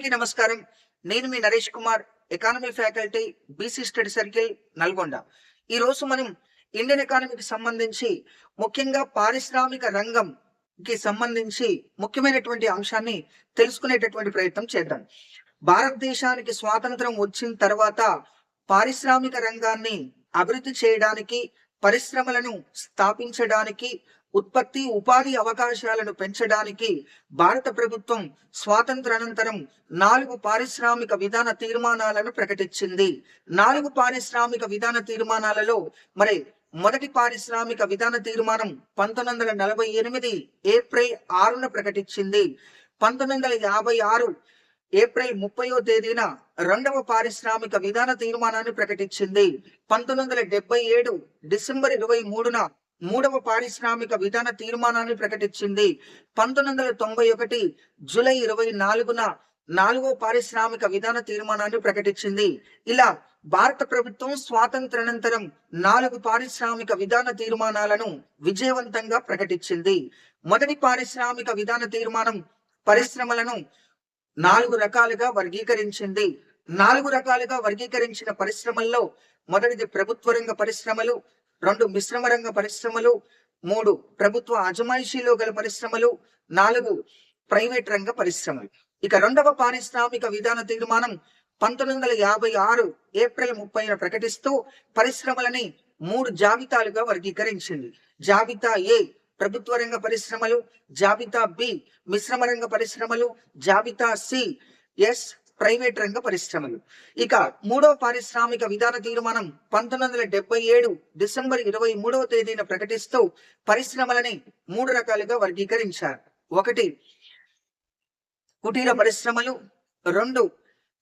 అందరికీ నమస్కారం. నేను మీ Naresh Kumar, economy faculty, BC study circle, Nalgonda. ఈరోజు మనం ఇండియన్ ఎకానమీకి సంబంధించి ముఖ్యంగా పారిశ్రామిక రంగంకి సంబంధించి ముఖ్యమైనటువంటి అంశాన్ని తెలుసుకునేటటువంటి ప్రయత్నం చేద్దాం. భారతదేశానికి స్వాతంత్రం వచ్చిన తర్వాత పారిశ్రామిక రంగాన్ని అభివృద్ధి చేయడానికి, పరిశ్రమలను స్థాపించడానికి, ఉత్పత్తి ఉపాధి అవకాశాలను పెంచడానికి భారత ప్రభుత్వం స్వాతంత్రానంతరం 4 పారిశ్రామిక విధాన తీర్మానాలను ప్రకటించింది. 4 పారిశ్రామిక విధాన తీర్మానాలలో మొదటి పారిశ్రామిక విధాన తీర్మానం 1948 ఏప్రిల్ 6న ప్రకటించింది. 1956 ఏప్రిల్ 30వ తేదీన రెండవ పారిశ్రామిక విధాన తీర్మానాన్ని ప్రకటించింది. 1977 డిసెంబర్ 23న మూడవ పారిశ్రామిక విధాన తీర్మానాన్ని ప్రకటించింది. 1991 జూలై 24న నాలుగో పారిశ్రామిక విధాన తీర్మానాన్ని ప్రకటించింది. ఇలా భారత ప్రభుత్వం స్వాతంత్రానంతరం 4 పారిశ్రామిక విధాన తీర్మానాలను విజయవంతంగా ప్రకటించింది. మొదటి పారిశ్రామిక విధాన తీర్మానం పరిశ్రమలను 4 రకాలుగా వర్గీకరించింది. 4 రకాలుగా వర్గీకరించిన పరిశ్రమల్లో మొదటిది ప్రభుత్వ రంగ పరిశ్రమలు, 2 మిశ్రమ రంగ పరిశ్రమలు, 3 ప్రభుత్వ అజమాయిషీలో గల పరిశ్రమలు, 4 ప్రైవేట్ రంగ పరిశ్రమలు. ఇక రెండవ పారిశ్రామిక విధాన తీర్మానం 1956 ఏప్రిల్ 30న ప్రకటిస్తూ పరిశ్రమలని 3 జాబితాలుగా వర్గీకరించింది. జాబితా ఏ ప్రభుత్వ రంగ పరిశ్రమలు, జాబితా బి మిశ్రమ రంగ పరిశ్రమలు, జాబితా సి ప్రైవేట్ రంగ పరిశ్రమలు. ఇక మూడవ పారిశ్రామిక విధాన తీర్మానం 1977 డిసెంబర్ 23వ తేదీన ప్రకటిస్తూ పరిశ్రమలని 3 రకాలుగా వర్గీకరించారు. 1 కుటీర పరిశ్రమలు, 2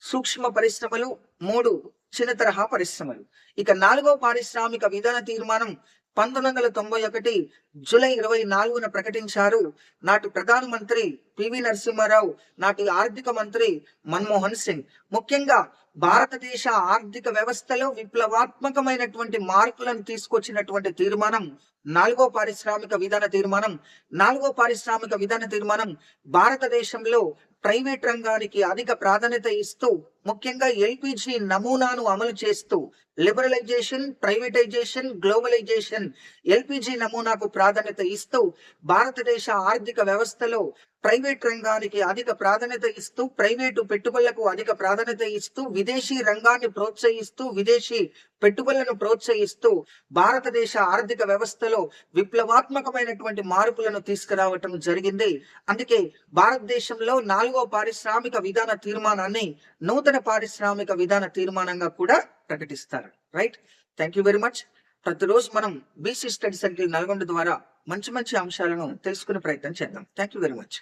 సూక్ష్మ పరిశ్రమలు, 3 చిన్న తరహా పరిశ్రమలు. ఇక 4వ పారిశ్రామిక విధాన తీర్మానం 1991 జూలై 24న ప్రకటించారు. నాటి ప్రధానమంత్రి పివి నరసింహారావు, నాటి ఆర్థిక మంత్రి మన్మోహన్ సింగ్. ముఖ్యంగా భారతదేశ ఆర్థిక వ్యవస్థలో విప్లవాత్మకమైనటువంటి మార్పులను తీసుకొచ్చినటువంటి తీర్మానం 4వ పారిశ్రామిక విధాన తీర్మానం. 4వ పారిశ్రామిక విధాన తీర్మానం భారతదేశంలో ప్రైవేట్ రంగానికి అధిక ప్రాధాన్యత ఇస్తూ, ముఖ్యంగా ఎల్పిజి నమూనాను అమలు చేస్తూ లిబరలైజేషన్, ప్రైవేటైజేషన్, గ్లోబలైజేషన్, ఎల్పిజి నమూనాకు ప్రాధాన్యత ఇస్తూ భారతదేశ ఆర్థిక వ్యవస్థలో ప్రైవేట్ రంగానికి అధిక ప్రాధాన్యత ఇస్తూ, ప్రైవేటు పెట్టుబడులకు అధిక ప్రాధాన్యత ఇస్తూ, విదేశీ రంగాన్ని ప్రోత్సహిస్తూ, విదేశీ పెట్టుబడులను ప్రోత్సహిస్తూ భారతదేశ ఆర్థిక వ్యవస్థలో విప్లవాత్మకమైనటువంటి మార్పులను తీసుకురావటం జరిగింది. అందుకే భారతదేశంలో 4వ పారిశ్రామిక విధాన తీర్మానాన్ని నూతన పారిశ్రామిక విధాన తీర్మానంగా కూడా ప్రకటిస్తారు. Right, thank you very much. ప్రతిరోజు మనం బీసీ స్టడీ సర్కిల్ నల్గొండ ద్వారా మంచి మంచి అంశాలను తెలుసుకునే ప్రయత్నం చేద్దాం. Thank you very much.